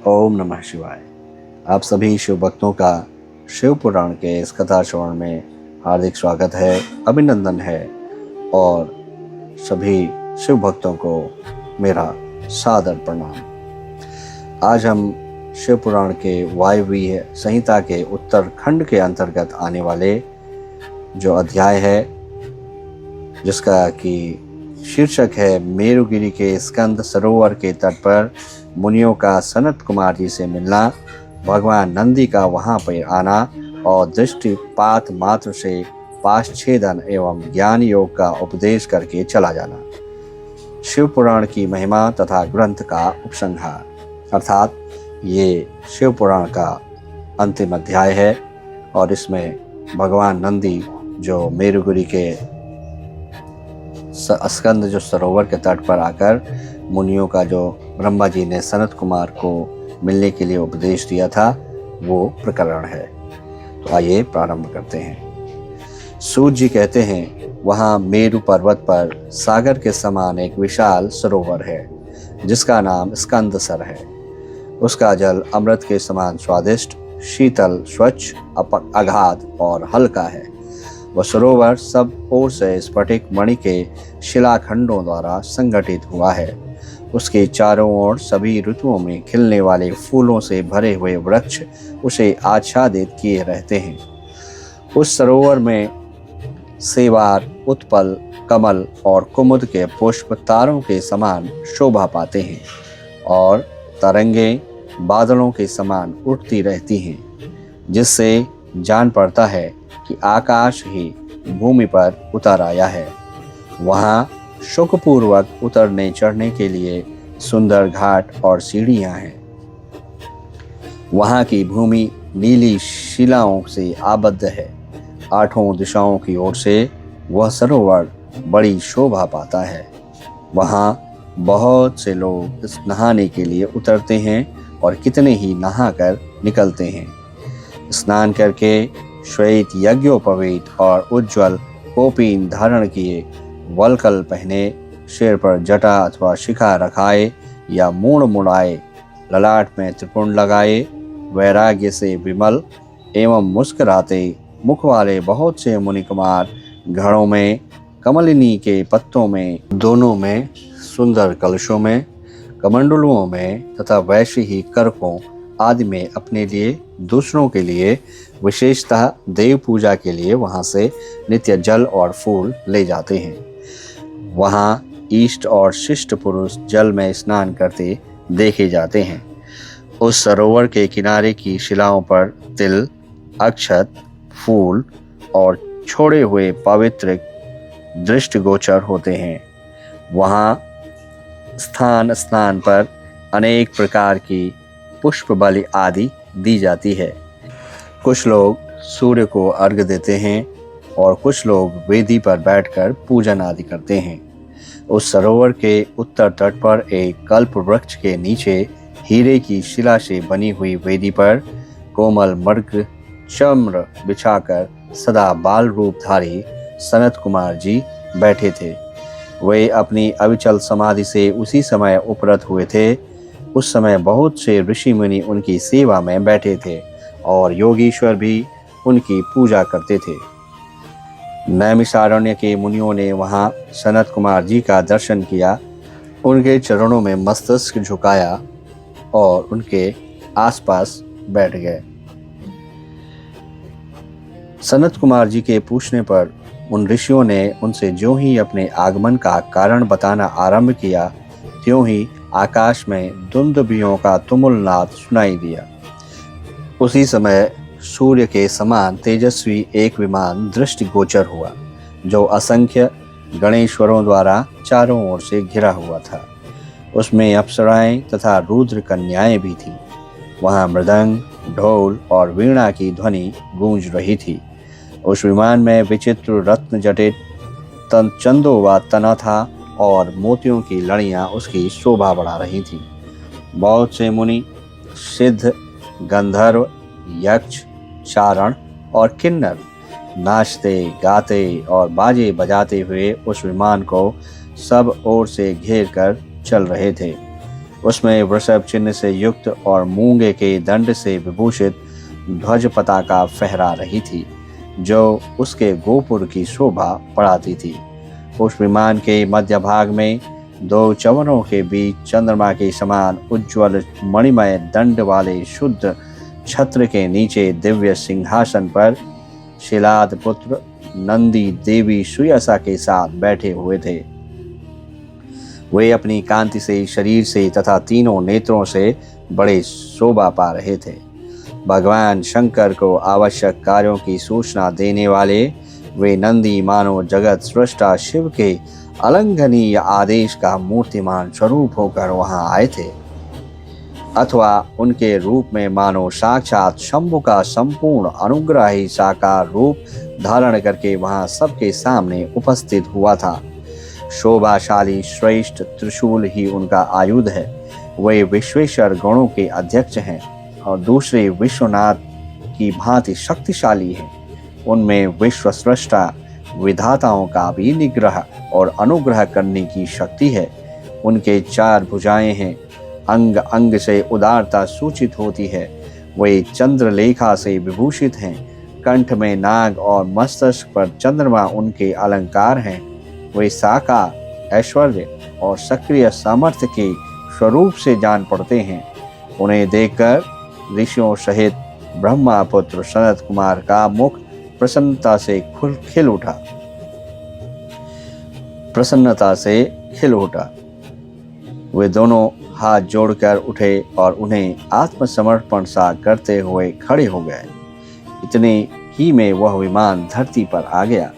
ओम नमः शिवाय। आप सभी शिव भक्तों का शिव पुराण के इस कथा श्रवण में हार्दिक स्वागत है, अभिनंदन है और सभी शिव भक्तों को मेरा सादर प्रणाम। आज हम शिव पुराण के वायव्य संहिता के उत्तरखंड के अंतर्गत आने वाले जो अध्याय है, जिसका कि शीर्षक है मेरुगिरी के स्कंद सरोवर के तट पर मुनियों का सनत कुमार जी से मिलना, भगवान नंदी का वहां पर आना और दृष्टिपात मात्र से पाशछेदन एवं ज्ञान योग का उपदेश करके चला जाना। शिव पुराण की महिमा तथा ग्रंथ का उपसंहार, अर्थात ये शिव पुराण का अंतिम अध्याय है और इसमें भगवान नंदी जो मेरुगिरी के स्कंद जो सरोवर के तट पर आकर मुनियों का जो ब्रह्मा जी ने सनत कुमार को मिलने के लिए उपदेश दिया था, वो प्रकरण है। तो आइए प्रारंभ करते हैं। सूत जी कहते हैं, वहाँ मेरु पर्वत पर सागर के समान एक विशाल सरोवर है जिसका नाम स्कंद सर है। उसका जल अमृत के समान स्वादिष्ट, शीतल, स्वच्छ, अगाध और हल्का है। वह सरोवर सब ओर से स्फटिक मणि के शिलाखंडों द्वारा संगठित हुआ है। उसके चारों ओर सभी ऋतुओं में खिलने वाले फूलों से भरे हुए वृक्ष उसे आच्छादित किए रहते हैं। उस सरोवर में सेवार, उत्पल, कमल और कुमुद के पुष्प तारों के समान शोभा पाते हैं और तरंगें बादलों के समान उठती रहती हैं, जिससे जान पड़ता है कि आकाश ही भूमि पर उतर आया है। वहाँ सुखपूर्वक उतरने चढ़ने के लिए सुंदर घाट और सीढ़ियां हैं। वहाँ की भूमि नीली शिलाओं से आबद्ध है। आठों दिशाओं की ओर से वह सरोवर बड़ी शोभा पाता है। वहाँ बहुत से लोग नहाने के लिए उतरते हैं और कितने ही नहाकर निकलते हैं। स्नान करके श्वेत यज्ञोपवीत और उज्ज्वल कोपीन धारण किए, वलकल पहने, सिर पर जटा अथवा शिखा रखाए या मूड़ मुड़ाए, ललाट में त्रिपुंड लगाए, वैराग्य से विमल एवं मुस्कुराते मुख वाले बहुत से मुनि कुमार घड़ों में, कमलिनी के पत्तों में, दोनों में, सुंदर कलशों में, कमंडलुओं में तथा वैसे ही करकों आदि में अपने लिए, दूसरों के लिए, विशेषतः देव पूजा के लिए वहां से नित्य जल और फूल ले जाते हैं। वहां इष्ट और शिष्ट पुरुष जल में स्नान करते देखे जाते हैं। उस सरोवर के किनारे की शिलाओं पर तिल, अक्षत, फूल और छोड़े हुए पवित्र दृष्टिगोचर होते हैं। वहां स्थान स्थान पर अनेक प्रकार की पुष्प बलि आदि दी जाती है। कुछ लोग सूर्य को अर्घ्य देते हैं और कुछ लोग वेदी पर बैठकर पूजन आदि करते हैं। उस सरोवर के उत्तर तट पर एक कल्प वृक्ष के नीचे हीरे की शिला से बनी हुई वेदी पर कोमल मृग चम्र बिछाकर सदा बाल रूपधारी सनत कुमार जी बैठे थे। वे अपनी अविचल समाधि से उसी समय उपरत हुए थे। उस समय बहुत से ऋषि मुनि उनकी सेवा में बैठे थे और योगीश्वर भी उनकी पूजा करते थे। नैमिषारण्य के मुनियों ने वहां सनत कुमार जी का दर्शन किया, उनके चरणों में मस्तक झुकाया और उनके आसपास बैठ गए। सनत कुमार जी के पूछने पर उन ऋषियों ने उनसे ज्यों ही अपने आगमन का कारण बताना आरंभ किया, त्यों ही आकाश में दुंदुभियों का तुमुल नाद सुनाई दिया। उसी समय सूर्य के समान तेजस्वी एक विमान दृष्टिगोचर हुआ, जो असंख्य गणेश्वरों द्वारा चारों ओर से घिरा हुआ था। उसमें अप्सराएं तथा रुद्र कन्याएं भी थीं। वहां मृदंग, ढोल और वीणा की ध्वनि गूंज रही थी। उस विमान में विचित्र रत्न जटित चंदो व तना था और मोतियों की लड़ियां उसकी शोभा बढ़ा रही थीं। बहुत से मुनि, सिद्ध, गंधर्व, यक्ष, चारण और किन्नर नाचते, गाते और बाजे बजाते हुए उस विमान को सब ओर से घेर कर चल रहे थे। उसमें वृषभ चिन्ह से युक्त और मूंगे के दंड से विभूषित ध्वज पताका फहरा रही थी, जो उसके गोपुर की शोभा बढ़ाती थी। उस विमान के मध्य भाग में 2 चवरों के बीच चंद्रमा के समान उज्ज्वल मणिमय दंड वाले शुद्ध छत्र के नीचे दिव्य सिंहासन पर शिलाद पुत्र नंदी देवी सुयसा के साथ बैठे हुए थे। वे अपनी कांति से, शरीर से तथा तीनों नेत्रों से बड़े शोभा पा रहे थे। भगवान शंकर को आवश्यक कार्यों की सूचना देने वाले वे नंदी मानो जगत सृष्टा शिव के अलंघनीय आदेश का मूर्तिमान स्वरूप होकर वहां आए थे, अथवा उनके रूप में मानो साक्षात शंभु का संपूर्ण अनुग्रह ही साकार रूप धारण करके वहां सबके सामने उपस्थित हुआ था। शोभाशाली श्रेष्ठ त्रिशूल ही उनका आयुध है। वे विश्वेश्वर गणों के अध्यक्ष हैं और दूसरे विश्वनाथ की भांति शक्तिशाली हैं। उनमें विश्व सृष्टा विधाताओं का भी निग्रह और अनुग्रह करने की शक्ति है। उनके 4 भुजाएं हैं, अंग अंग से उदारता सूचित होती है। वे चंद्रलेखा से विभूषित हैं, कंठ में नाग और मस्तक पर चंद्रमा उनके अलंकार हैं। वे साकार, ऐश्वर्य और सक्रिय सामर्थ्य के स्वरूप से जान पड़ते हैं। उन्हें देखकर ऋषियों सहित ब्रह्मा पुत्र सनत कुमार का मुख प्रसन्नता से खिल उठा। वे दोनों हाथ जोड़कर उठे और उन्हें आत्मसमर्पण सा करते हुए खड़े हो गए। इतने ही में वह विमान धरती पर आ गया।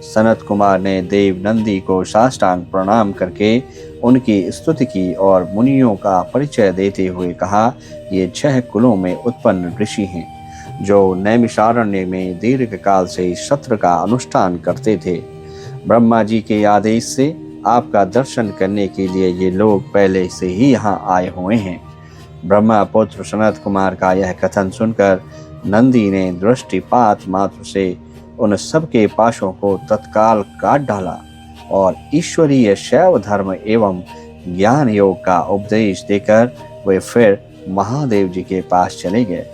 सनत कुमार ने देव नंदी को साष्टांग प्रणाम करके उनकी स्तुति की और मुनियों का परिचय देते हुए कहा, ये 6 कुलों में उत्पन्न ऋषि हैं, जो नैमिषारण्य में दीर्घ काल से सत्र का अनुष्ठान करते थे। ब्रह्मा जी के आदेश से आपका दर्शन करने के लिए ये लोग पहले से ही यहाँ आए हुए हैं। ब्रह्मा पुत्र सनत कुमार का यह कथन सुनकर नंदी ने दृष्टिपात मात्र से उन सब के पाशों को तत्काल काट डाला और ईश्वरीय शैव धर्म एवं ज्ञान योग का उपदेश देकर वे फिर महादेव जी के पास चले गए।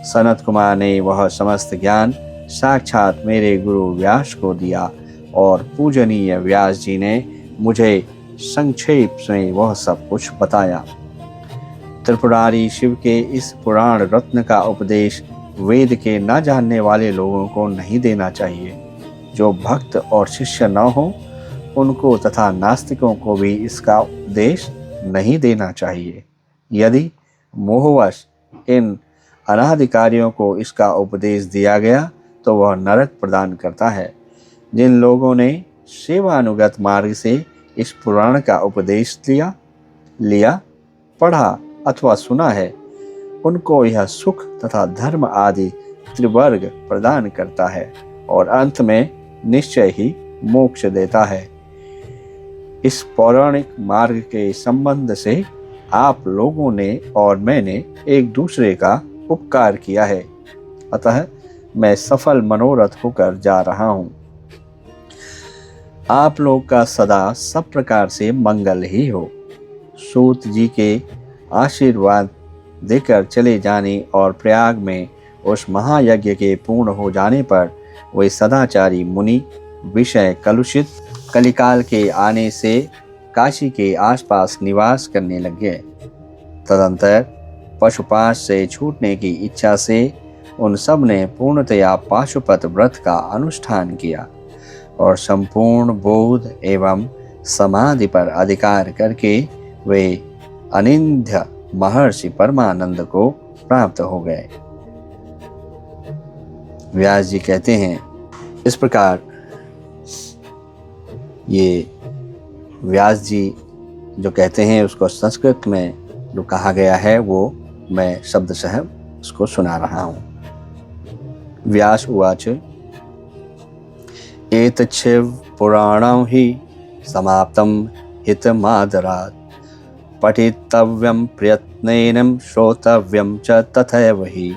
सनत कुमार ने वह समस्त ज्ञान साक्षात मेरे गुरु व्यास को दिया और पूजनीय व्यास जी ने मुझे संक्षेप में वह सब कुछ बताया। त्रिपुरारी शिव के इस पुराण रत्न का उपदेश वेद के न जानने वाले लोगों को नहीं देना चाहिए। जो भक्त और शिष्य न हो उनको तथा नास्तिकों को भी इसका उपदेश नहीं देना चाहिए। यदि मोहवश इन अनाधिकारियों को इसका उपदेश दिया गया तो वह नरक प्रदान करता है। जिन लोगों ने सेवानुगत मार्ग से इस पुराण का उपदेश लिया, पढ़ा अथवा सुना है, उनको यह सुख तथा धर्म आदि त्रिवर्ग प्रदान करता है और अंत में निश्चय ही मोक्ष देता है। इस पौराणिक मार्ग के संबंध से आप लोगों ने और मैंने एक दूसरे का उपकार किया है, अतः मैं सफल मनोरथ होकर जा रहा हूँ। आप लोग का सदा सब प्रकार से मंगल ही हो। सूत जी के आशीर्वाद देकर चले जाने और प्रयाग में उस महायज्ञ के पूर्ण हो जाने पर वे सदाचारी मुनि विषय कलुषित कलिकाल के आने से काशी के आसपास निवास करने लग गए। तदंतर पशुपाश से छूटने की इच्छा से उन सब ने पूर्णतया पाशुपत व्रत का अनुष्ठान किया और संपूर्ण बोध एवं समाधि पर अधिकार करके वे अनिंद्य महर्षि परमानंद को प्राप्त हो गए। व्यास जी कहते हैं, इस प्रकार ये व्यास जी जो कहते हैं उसको संस्कृत में जो कहा गया है वो मैं शब्दशः उसको सुना रहा हूँ। व्यास उवाच एतच्छिव पुराणं हि समाप्तं हितमादरात् पठितव्यं प्रयत्नेन श्रोतव्यं च तथैव हि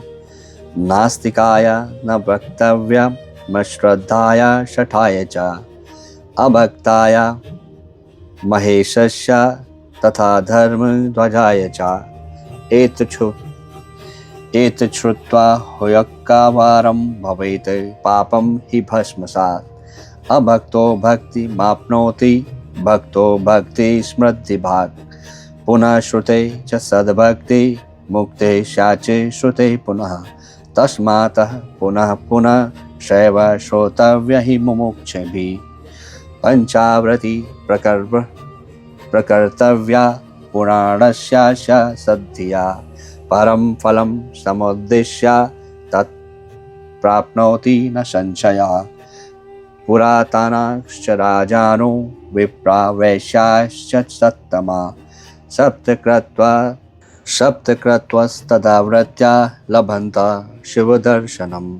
नास्तिकाय न वक्तव्यं श्रद्धाय शठाय च अभक्ताय महेशस्य तथा धर्मध्वजाय च एतच्छ्रुत्वा हुयक्कावारं भवेत् पापं हि भस्मसात्। अभक्तो भक्तिमाप्नोति भक्तो भक्ति स्मृति भाग। पुनः श्रुते च सद्भक्ति मुक्ते शाचे श्रुते पुनः। तस्मात् पुनः पुनः शैव श्रोतव्य हि मुमुक्षुभिः। पंचावृत्ति प्रकर्तव्या पुराणस्य सद्धिया। परम फलं समुद्दिश्य तत् प्राप्नोति न संशयः। पुरातनाश्च राजानो विप्रा वैश्याश्च सत्तमा। सप्तक्रत्वस्तदावृत्या लभन्ता शिवदर्शनम्।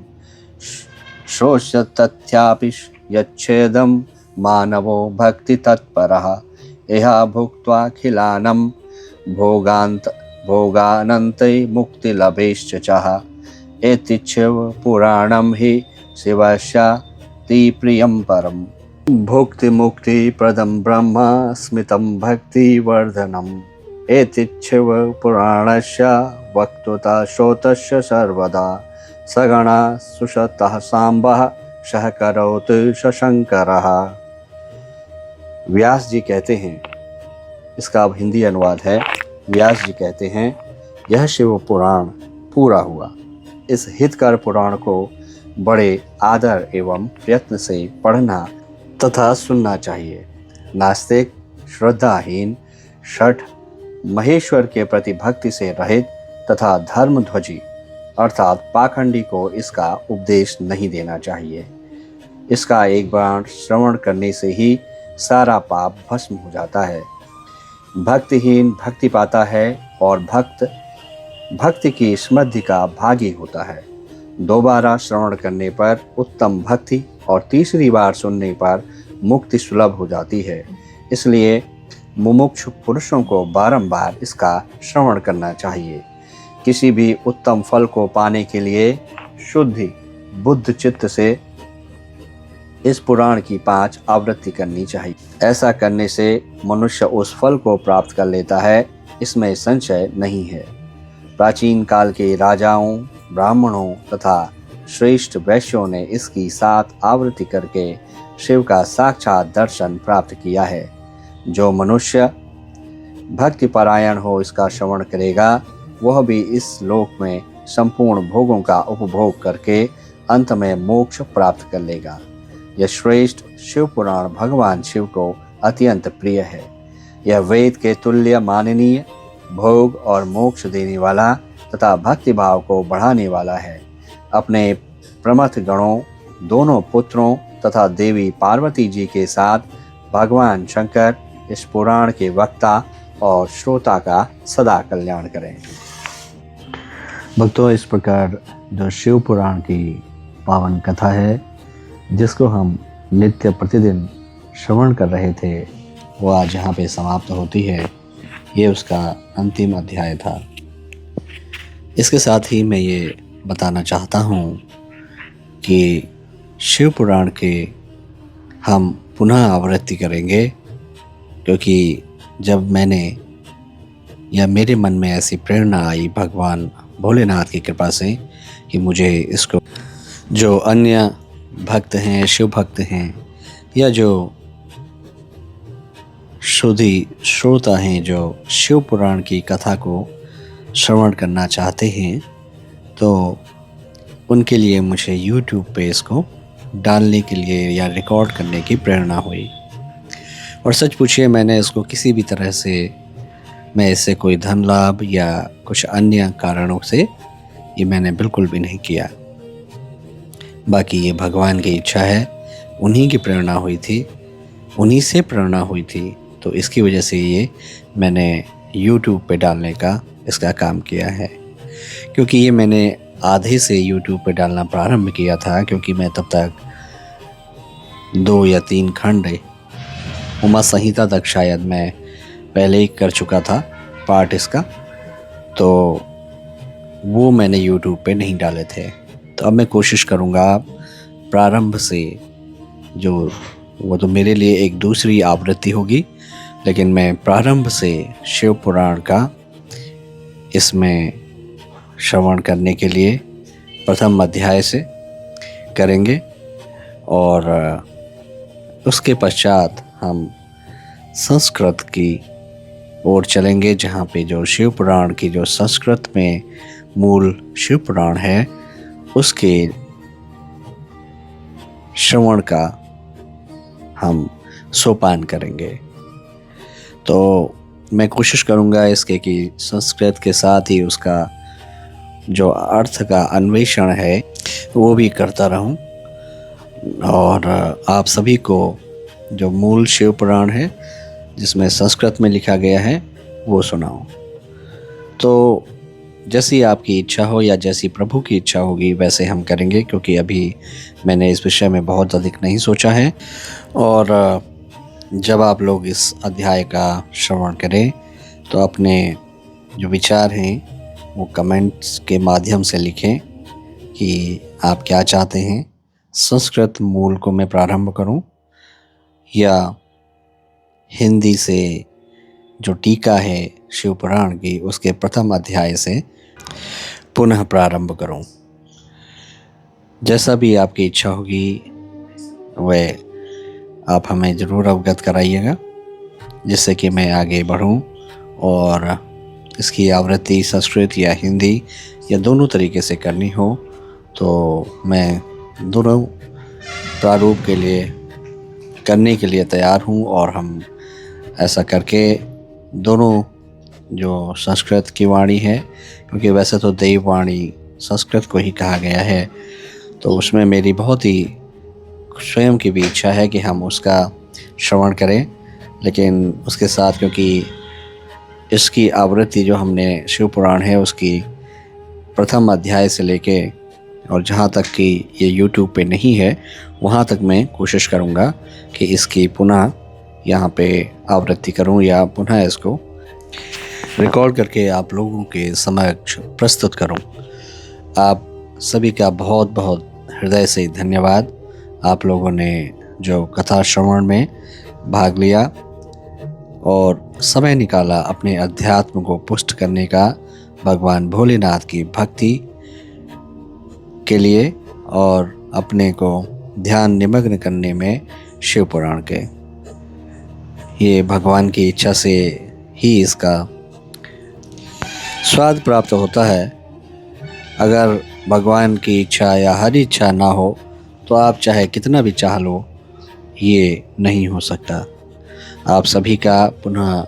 श्रोष्य तथ्यापि यच्छेदं मानवो भक्ति तत्परः। इह भुक्त्वाखिलानं भोगानन्ते मुक्तिलभेश्च चः। एति शिव पुराणं हि शिवस्याति प्रियं परम्। भुक्ति मुक्ति प्रदं ब्रह्म स्मितं भक्तिवर्धनम्। एति शिव पुराणस्य वक्तुता श्रोतस्य सर्वदा। सगणा सुशतः सांबः सह करोतु शशंकरः। व्यास जी कहते हैं, इसका अब हिंदी अनुवाद है। व्यास जी कहते हैं, यह शिव पुराण पूरा हुआ। इस हितकर पुराण को बड़े आदर एवं प्रयत्न से पढ़ना तथा सुनना चाहिए। नास्तिक, श्रद्धाहीन, शठ, महेश्वर के प्रति भक्ति से रहित तथा धर्मध्वजी अर्थात पाखंडी को इसका उपदेश नहीं देना चाहिए। इसका एक बार श्रवण करने से ही सारा पाप भस्म हो जाता है। भक्तिहीन भक्ति पाता है और भक्त भक्ति की समृद्धि का भागी होता है। दोबारा श्रवण करने पर उत्तम भक्ति और तीसरी बार सुनने पर मुक्ति सुलभ हो जाती है। इसलिए मुमुक्षु पुरुषों को बारंबार इसका श्रवण करना चाहिए। किसी भी उत्तम फल को पाने के लिए शुद्धि बुद्ध चित्त से इस पुराण की 5 आवृत्ति करनी चाहिए। ऐसा करने से मनुष्य उस फल को प्राप्त कर लेता है, इसमें संशय नहीं है। प्राचीन काल के राजाओं, ब्राह्मणों तथा श्रेष्ठ वैश्यों ने इसकी 7 आवृत्ति करके शिव का साक्षात दर्शन प्राप्त किया है। जो मनुष्य भक्ति परायण हो इसका श्रवण करेगा, वह भी इस लोक में संपूर्ण भोगों का उपभोग करके अंत में मोक्ष प्राप्त कर लेगा। यह श्रेष्ठ शिव पुराण भगवान शिव को अत्यंत प्रिय है। यह वेद के तुल्य माननीय, भोग और मोक्ष देने वाला तथा भक्ति भाव को बढ़ाने वाला है। अपने प्रमथ गणों, दोनों पुत्रों तथा देवी पार्वती जी के साथ भगवान शंकर इस पुराण के वक्ता और श्रोता का सदा कल्याण करें। भक्तों, इस प्रकार जो शिव पुराण की पावन कथा है, जिसको हम नित्य प्रतिदिन श्रवण कर रहे थे, वो आज यहाँ पे समाप्त होती है। ये उसका अंतिम अध्याय था। इसके साथ ही मैं ये बताना चाहता हूँ कि शिव पुराण के हम पुनः आवृत्ति करेंगे, क्योंकि जब मैंने या मेरे मन में ऐसी प्रेरणा आई भगवान भोलेनाथ की कृपा से कि मुझे इसको, जो अन्य भक्त हैं, शिव भक्त हैं, या जो शुद्धि श्रोता हैं जो शिव पुराण की कथा को श्रवण करना चाहते हैं, तो उनके लिए मुझे YouTube पे इसको डालने के लिए या रिकॉर्ड करने की प्रेरणा हुई। और सच पूछिए, मैंने इसको किसी भी तरह से, मैं इससे कोई धन लाभ या कुछ अन्य कारणों से ये मैंने बिल्कुल भी नहीं किया। बाकी ये भगवान की इच्छा है, उन्हीं की प्रेरणा हुई थी, उन्हीं से प्रेरणा हुई थी, तो इसकी वजह से ये मैंने YouTube पे डालने का इसका काम किया है। क्योंकि ये मैंने आधे से YouTube पे डालना प्रारंभ किया था, क्योंकि मैं तब तक 2 या 3 खंड उमा संहिता तक शायद मैं पहले ही कर चुका था पार्ट इसका, तो वो मैंने YouTube पे नहीं डाले थे। तो अब मैं कोशिश करूँगा प्रारंभ से, जो वो तो मेरे लिए एक दूसरी आवृत्ति होगी, लेकिन मैं प्रारंभ से शिव पुराण का इसमें श्रवण करने के लिए प्रथम अध्याय से करेंगे और उसके पश्चात हम संस्कृत की ओर चलेंगे, जहाँ पे जो शिव पुराण की जो संस्कृत में मूल शिव पुराण है उसके श्रवण का हम सोपान करेंगे। तो मैं कोशिश करूँगा इसके कि संस्कृत के साथ ही उसका जो अर्थ का अन्वेषण है वो भी करता रहूं और आप सभी को जो मूल शिव पुराण है जिसमें संस्कृत में लिखा गया है वो सुनाऊं। तो जैसी आपकी इच्छा हो या जैसी प्रभु की इच्छा होगी वैसे हम करेंगे, क्योंकि अभी मैंने इस विषय में बहुत अधिक नहीं सोचा है। और जब आप लोग इस अध्याय का श्रवण करें तो अपने जो विचार हैं वो कमेंट्स के माध्यम से लिखें कि आप क्या चाहते हैं, संस्कृत मूल को मैं प्रारंभ करूं या हिंदी से जो टीका है शिव पुराण की उसके प्रथम अध्याय से पुनः प्रारंभ करूं। जैसा भी आपकी इच्छा होगी वह आप हमें ज़रूर अवगत कराइएगा, जिससे कि मैं आगे बढ़ूं और इसकी आवृत्ति संस्कृत या हिंदी या दोनों तरीके से करनी हो तो मैं दोनों प्रारूप के लिए करने के लिए तैयार हूं। और हम ऐसा करके दोनों जो संस्कृत की वाणी है, क्योंकि वैसे तो देववाणी संस्कृत को ही कहा गया है, तो उसमें मेरी बहुत ही स्वयं की भी इच्छा है कि हम उसका श्रवण करें। लेकिन उसके साथ क्योंकि इसकी आवृत्ति जो हमने शिव पुराण है उसकी प्रथम अध्याय से लेके और जहाँ तक कि ये YouTube पे नहीं है वहाँ तक मैं कोशिश करूँगा कि इसकी पुनः यहाँ पे आवृत्ति करूँ या पुनः इसको रिकॉर्ड करके आप लोगों के समक्ष प्रस्तुत करूँ। आप सभी का बहुत बहुत हृदय से धन्यवाद। आप लोगों ने जो कथा श्रवण में भाग लिया और समय निकाला अपने अध्यात्म को पुष्ट करने का भगवान भोलेनाथ की भक्ति के लिए और अपने को ध्यान निमग्न करने में शिव पुराण के, ये भगवान की इच्छा से ही इसका स्वाद प्राप्त होता है। अगर भगवान की इच्छा या हर इच्छा ना हो तो आप चाहे कितना भी चाह लो ये नहीं हो सकता। आप सभी का पुनः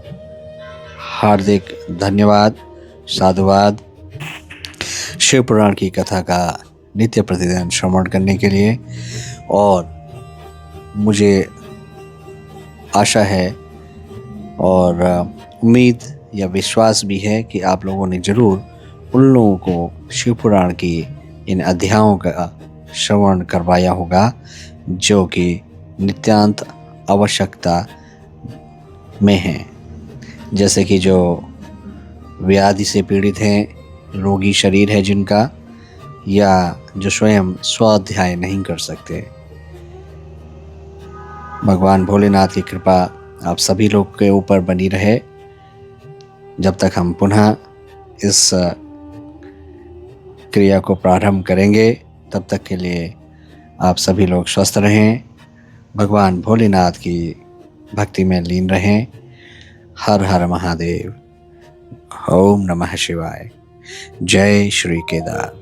हार्दिक धन्यवाद, साधुवाद। शिव पुराण की कथा का नित्य प्रतिदिन श्रवण करने के लिए, और मुझे आशा है और उम्मीद या विश्वास भी है कि आप लोगों ने ज़रूर उन लोगों को शिव पुराण की इन अध्यायों का श्रवण करवाया होगा जो कि नित्यांत आवश्यकता में हैं। जैसे कि जो व्याधि से पीड़ित हैं, रोगी शरीर है जिनका, या जो स्वयं स्वाध्याय नहीं कर सकते। भगवान भोलेनाथ की कृपा आप सभी लोग के ऊपर बनी रहे। जब तक हम पुनः इस क्रिया को प्रारंभ करेंगे तब तक के लिए आप सभी लोग स्वस्थ रहें, भगवान भोलेनाथ की भक्ति में लीन रहें। हर हर महादेव। ओम नमः शिवाय। जय श्री केदार।